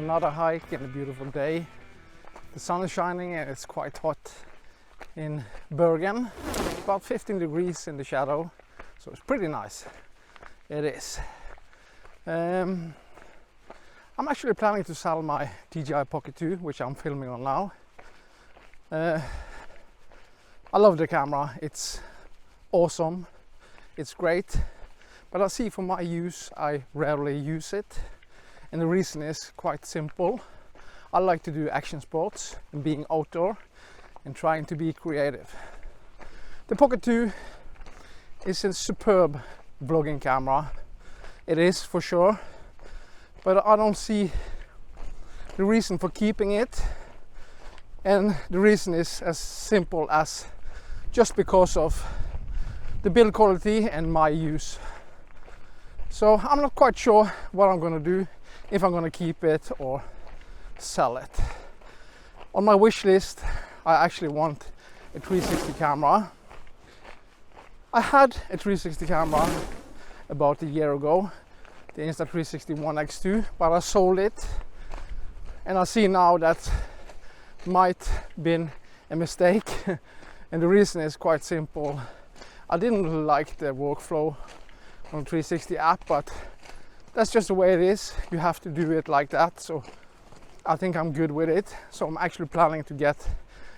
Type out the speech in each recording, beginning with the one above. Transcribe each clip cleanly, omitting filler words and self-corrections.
another hike in a beautiful day. The sun is shining and it's quite hot in Bergen. About 15 degrees in the shadow, so it's pretty nice. It is. I'm actually planning to sell my Dji Pocket 2, which I'm filming on now. I love the camera, it's awesome, it's great, but I see for my use I rarely use it, and the reason is quite simple. I like to do action sports and being outdoor and trying to be creative. The Pocket 2 is a superb vlogging camera, it is for sure, but I don't see the reason for keeping it, and the reason is as simple as just because of the build quality and my use. So I'm not quite sure what I'm going to do, if I'm going to keep it or sell it. On my wish list I actually want a 360 camera. I had a 360 camera about a year ago, the Insta360 One X2, but I sold it, and I see now that might been a mistake. And the reason is quite simple. I didn't like the workflow on 360 app, but that's just the way it is. You have to do it like that. So I think I'm good with it. So I'm actually planning to get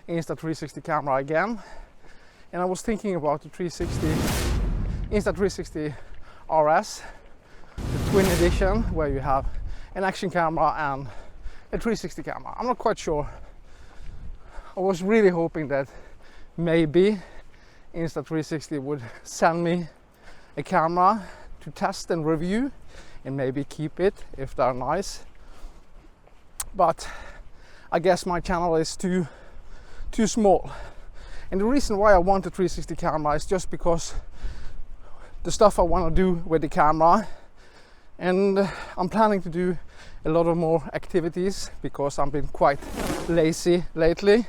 Insta360 camera again. And I was thinking about the Insta360 RS, the twin edition, where you have an action camera and a 360 camera. I'm not quite sure. I was really hoping that maybe Insta360 would send me a camera to test and review and maybe keep it if they're nice. But I guess my channel is too small. And the reason why I want a 360 camera is just because the stuff I want to do with the camera, and I'm planning to do a lot of more activities because I've been quite lazy lately.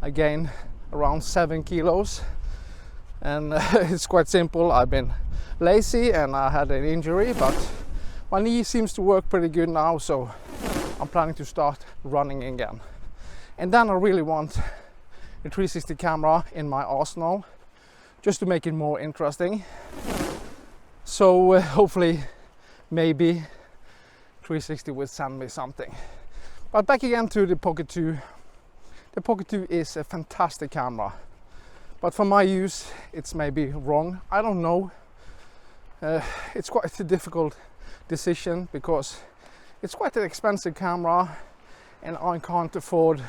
I gained around 7 kilos, and it's quite simple. I've been lazy and I had an injury, but my knee seems to work pretty good now, so I'm planning to start running again. And then I really want a 360 camera in my arsenal, just to make it more interesting. So hopefully maybe 360 will send me something. But back again to the Pocket 2. The Pocket 2 is a fantastic camera, but for my use it's maybe wrong. I don't know. It's quite a difficult decision because it's quite an expensive camera and I can't afford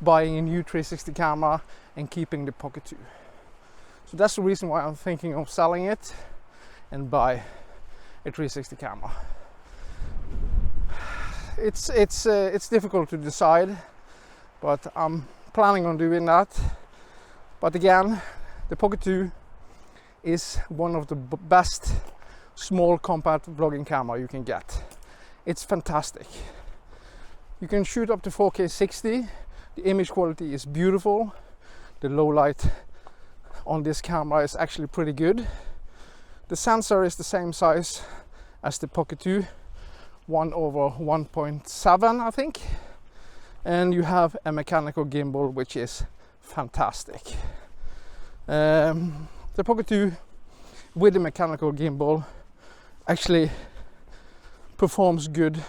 buying a new 360 camera and keeping the Pocket 2. So that's the reason why I'm thinking of selling it and buy a 360 camera. It's difficult to decide, but I'm planning on doing that. But again, the Pocket 2 is one of the best small compact vlogging camera you can get. It's fantastic. You can shoot up to 4K 60. The image quality is beautiful. The low light on this camera is actually pretty good. The sensor is the same size as the Pocket 2, 1/1.7 I think. And you have a mechanical gimbal, which is fantastic. The Pocket 2 with the mechanical gimbal actually performs good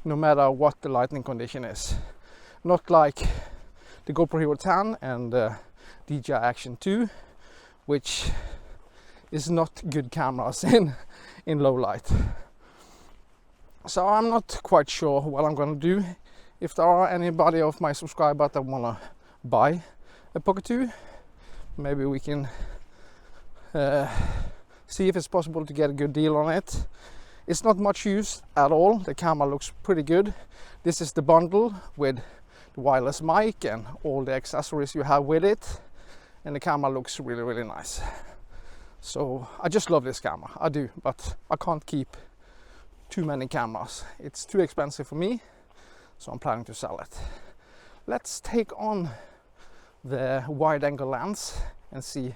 no matter what the lighting condition is. Not like the GoPro Hero 10 and the DJI Action 2, which is not good cameras in low light. So I'm not quite sure what I'm gonna do. If there are anybody of my subscribers that wanna buy a Pocket 2, maybe we can see if it's possible to get a good deal on it. It's not much use at all. The camera looks pretty good. This is the bundle with the wireless mic and all the accessories you have with it, and the camera looks really nice. So I just love this camera, I do, but I can't keep too many cameras. It's too expensive for me, so I'm planning to sell it. Let's take on the wide angle lens and see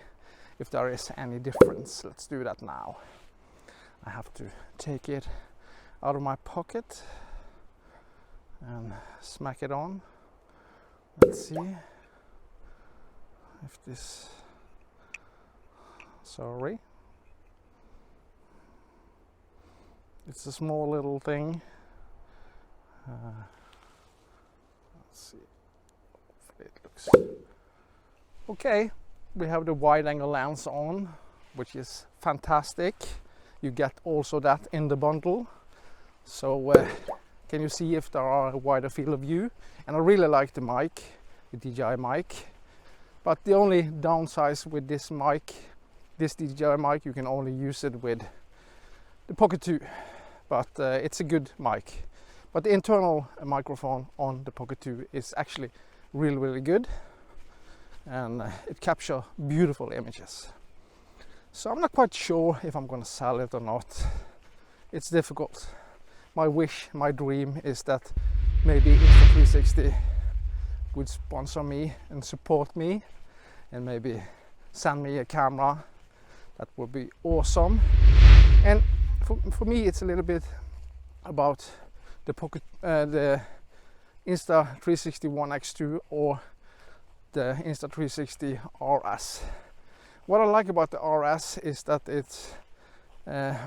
if there is any difference. Let's do that now. I have to take it out of my pocket. and smack it on. Let's see if this, sorry, it's a small little thing. Let's see, hopefully it looks okay. We have the wide angle lens on, which is fantastic. You get also that in the bundle. So can you see if there are a wider field of view? And I really like the mic, the DJI mic. But the only downside with this mic, this DJI mic, you can only use it with the Pocket 2. But it's a good mic. But the internal microphone on the Pocket 2 is actually really, really good. And it captures beautiful images. So I'm not quite sure if I'm gonna sell it or not. It's difficult. My wish, my dream is that maybe Insta360 would sponsor me and support me and maybe send me a camera. That would be awesome. And for me it's a little bit about the Pocket, the Insta360 One X2 or the Insta360 RS. What I like about the RS is that it's a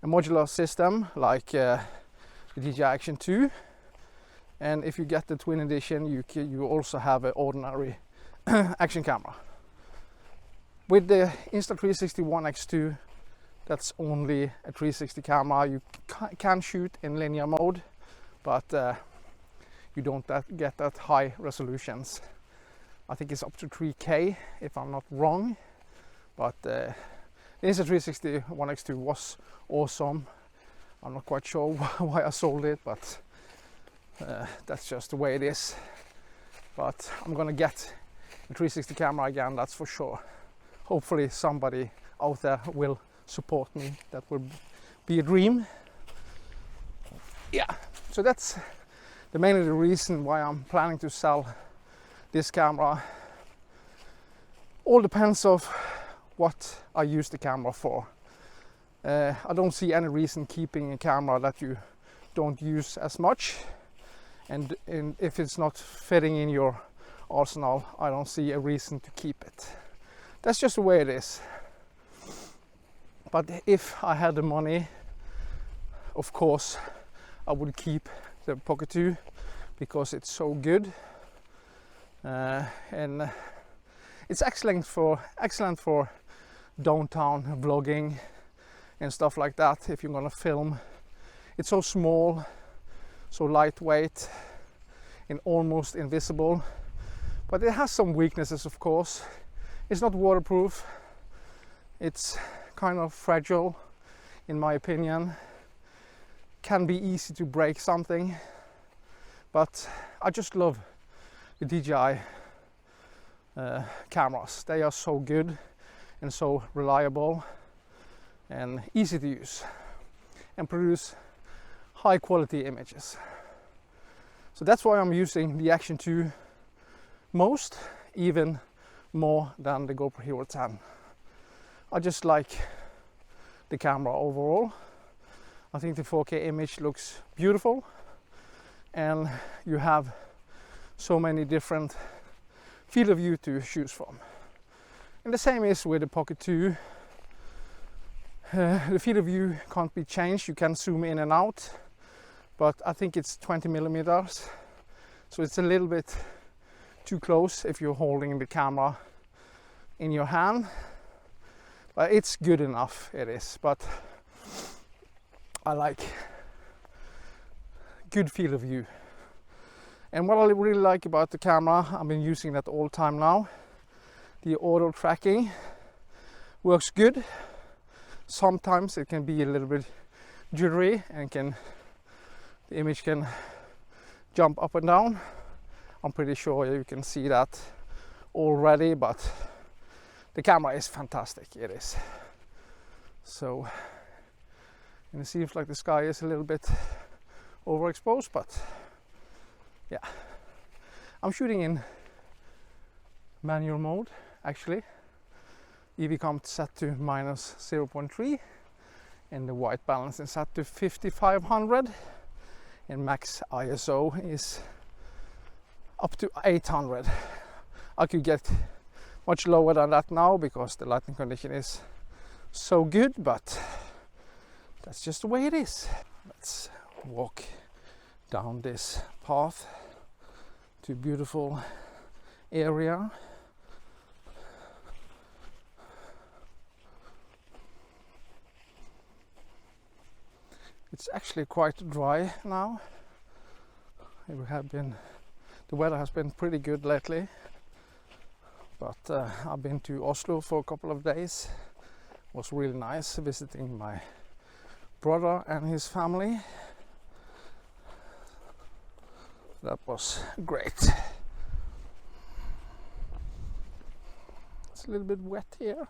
modular system like the DJI Action 2, and if you get the twin edition you also have an ordinary action camera. With the Insta360 One X2, that's only a 360 camera. You can shoot in linear mode, but you don't get that high resolutions. I think it's up to 3K if I'm not wrong, but the Insta360 One X2 was awesome. I'm not quite sure why I sold it, but that's just the way it is. But I'm gonna get a 360 camera again, that's for sure. Hopefully somebody out there will support me. That would be a dream. Yeah, so that's mainly the reason why I'm planning to sell this camera. All depends of what I use the camera for. I don't see any reason keeping a camera that you don't use as much, and if it's not fitting in your arsenal, I don't see a reason to keep it. That's just the way it is. But if I had the money, of course I would keep the Pocket 2 because it's so good, and it's excellent for downtown vlogging and stuff like that. If you're gonna film, it's so small, so lightweight and almost invisible, but it has some weaknesses, of course. It's not waterproof, it's kind of fragile in my opinion, can be easy to break something, but I just love the DJI cameras. They are so good and so reliable and easy to use and produce high quality images. So that's why I'm using the Action 2 most, even more than the GoPro Hero 10. I just like the camera overall. I think the 4K image looks beautiful, and you have so many different field of view to choose from. And the same is with the Pocket 2. The field of view can't be changed. You can zoom in and out, but I think it's 20 millimeters, so it's a little bit too close if you're holding the camera in your hand. But it's good enough, it is. But I like good field of view. And what I really like about the camera, I've been using that all the time now, the auto tracking works good. Sometimes it can be a little bit jittery and the image can jump up and down. I'm pretty sure you can see that already, but the camera is fantastic, it is. So, and it seems like the sky is a little bit overexposed, but yeah. I'm shooting in manual mode, actually. EV comp set to minus 0.3 and the white balance is set to 5500. in max ISO is up to 800. I could get much lower than that now because the lighting condition is so good, but that's just the way it is. Let's walk down this path to a beautiful area. It's actually quite dry now. The weather has been pretty good lately, but I've been to Oslo for a couple of days. It was really nice visiting my brother and his family. That was great. It's a little bit wet here.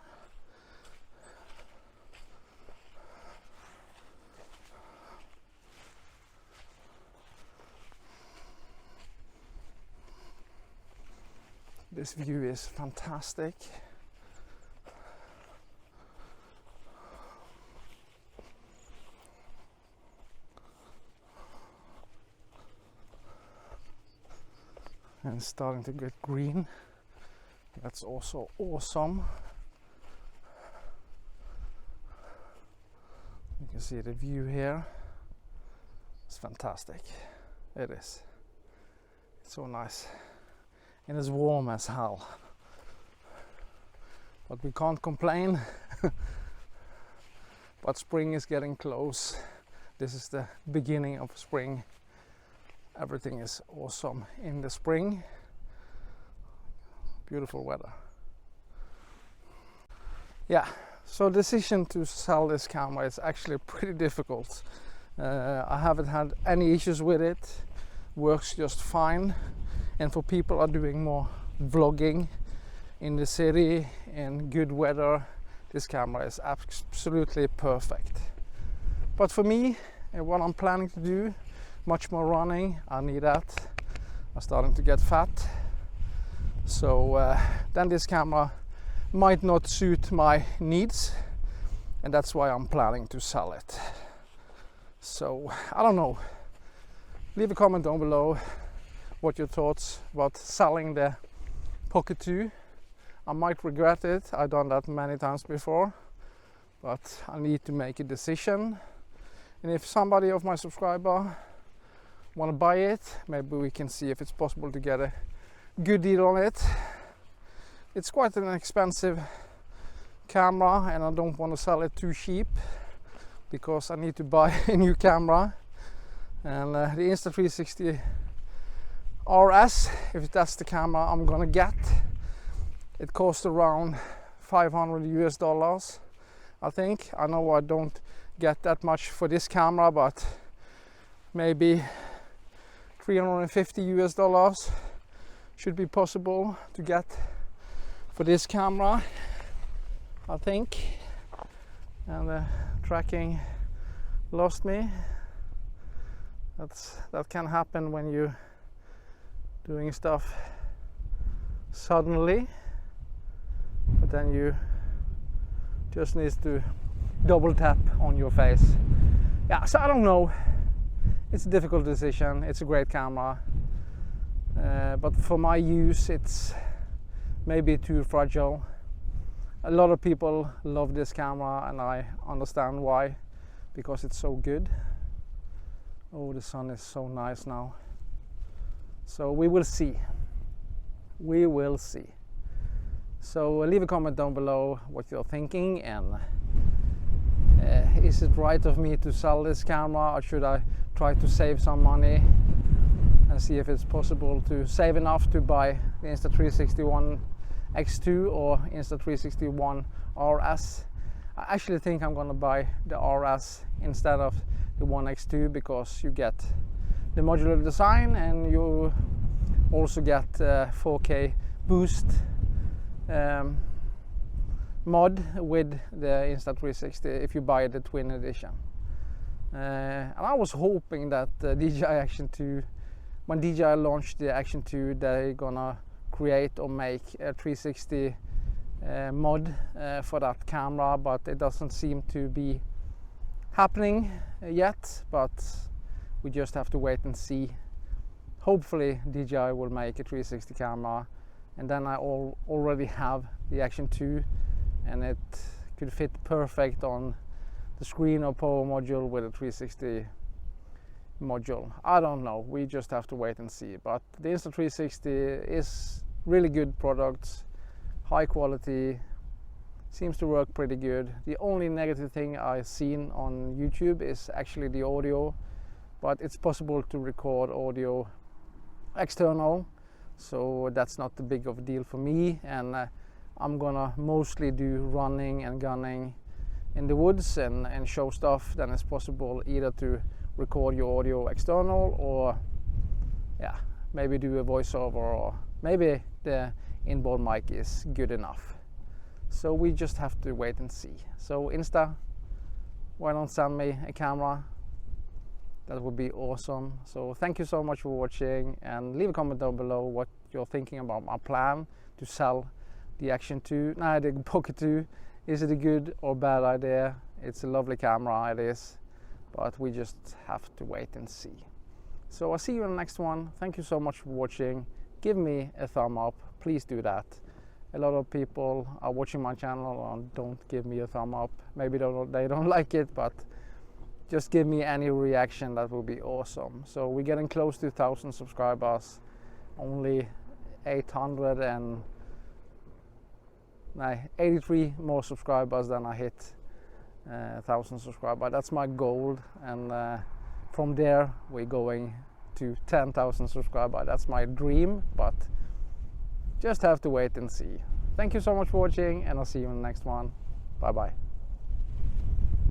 This view is fantastic. And it's starting to get green. That's also awesome. You can see the view here. It's fantastic. It is. It's so nice. And it's warm as hell. But we can't complain. But spring is getting close. This is the beginning of spring. Everything is awesome in the spring. Beautiful weather. Yeah, so decision to sell this camera is actually pretty difficult. I haven't had any issues with it. Works just fine. And for people who are doing more vlogging in the city in good weather, this camera is absolutely perfect. But for me, and what I'm planning to do, much more running, I need that. I'm starting to get fat. So then this camera might not suit my needs, and that's why I'm planning to sell it. So I don't know. Leave a comment down below what your thoughts about selling the Pocket 2. I might regret it. I've done that many times before, but I need to make a decision. And if somebody of my subscriber want to buy it, maybe we can see if it's possible to get a good deal on it. It's quite an expensive camera, and I don't want to sell it too cheap because I need to buy a new camera. And the Insta360 RS, if that's the camera I'm gonna get, it costs around $500 US, I think. I know I don't get that much for this camera, but maybe $350 US should be possible to get for this camera, I think. And the tracking lost me. That can happen when you doing stuff suddenly, but then you just need to double tap on your face. Yeah, so I don't know. It's a difficult decision. It's a great camera, but for my use it's maybe too fragile. A lot of people love this camera, and I understand why, because it's so good. Oh, the sun is so nice now. So we will see. We will see. So leave a comment down below what you're thinking, and is it right of me to sell this camera, or should I try to save some money and see if it's possible to save enough to buy the Insta360 ONE X2 or Insta360 ONE RS. I actually think I'm gonna buy the RS instead of the ONE X2 because you get the modular design, and you also get 4K boost mod with the Insta360 if you buy the twin edition. And I was hoping that DJI Action 2, when DJI launched the Action 2, they're gonna create or make a 360 mod for that camera, but it doesn't seem to be happening yet. But We just have to wait and see. Hopefully DJI will make a 360 camera, and then I already have the Action 2, and it could fit perfect on the screen or power module with a 360 module. I don't know, we just have to wait and see. But the Insta360 is really good product, high quality, seems to work pretty good. The only negative thing I've seen on YouTube is actually the audio, but it's possible to record audio external, so that's not the big of a deal for me. And I'm gonna mostly do running and gunning in the woods and show stuff. Then it's possible either to record your audio external, or yeah, maybe do a voiceover, or maybe the inboard mic is good enough. So we just have to wait and see. So Insta, why don't send me a camera? That would be awesome. So thank you so much for watching, and leave a comment down below what you're thinking about my plan to sell the Action 2, the Pocket 2. Is it a good or bad idea? It's a lovely camera, it is, but we just have to wait and see. So I'll see you in the next one. Thank you so much for watching. Give me a thumb up, please do that. A lot of people are watching my channel and don't give me a thumb up. Maybe they don't like it, but just give me any reaction, that would be awesome. So we're getting close to 1,000 subscribers, only 83 more subscribers than I hit 1,000 subscribers. That's my goal, and from there we're going to 10,000 subscribers. That's my dream, but just have to wait and see. Thank you so much for watching, and I'll see you in the next one. Bye bye.